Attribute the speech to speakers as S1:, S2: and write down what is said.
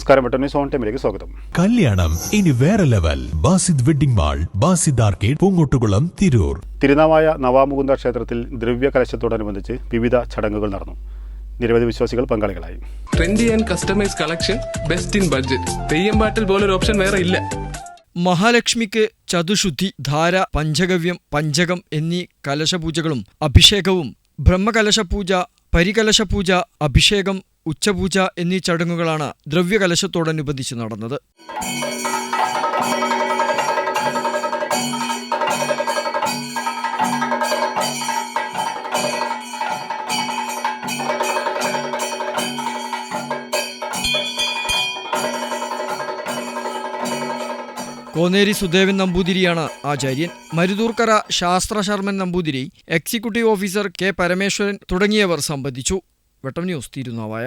S1: നമസ്കാരം, വെട്ടന്യൂസ് ഓൺ ടൈമിലേക്ക് സ്വാഗതം.
S2: കല്യാണം ഇനി വേറെ level. Basid wedding mall, Basid arcade, Poongottukulam, Tirur.
S1: Thirunavaya Navamukunda ക്ഷേത്രത്തിൽ ദ്രവ്യകലശത്തോടനുബന്ധിച്ച് വിവിധ ചടങ്ങുകൾ നടന്നു. നിരവധി വിശ്വാസികൾ പങ്കാളികളായി.
S3: Trendy and customise collection, best in budget. തെയ്യമ്പാട്ടിൽ പോലൊരു ഓപ്ഷൻ വേറെ ഇല്ല.
S4: മഹാലക്ഷ്മിക്ക് ചതുശുദ്ധി, ധാര, പഞ്ചഗവ്യം, പഞ്ചകം എന്നീ കലശപൂജകളും അഭിഷേകവും, ബ്രഹ്മകലശപൂജ, പരികലശപൂജ, അഭിഷേകം, ഉച്ചപൂജ എന്നീ ചടങ്ങുകളാണ് ദ്രവ്യകലശത്തോടനുബന്ധിച്ച് നടന്നത്. കോന്നേരി സുദേവൻ നമ്പൂതിരിയാണ് ആചാര്യൻ. Maruthurkara Sasthrasharman Namboothiri, executive officer K Parameswaran തുടങ്ങിയവർ സംബന്ധിച്ചു. വെട്ടം ന്യൂസ്, തിരുനാവായ.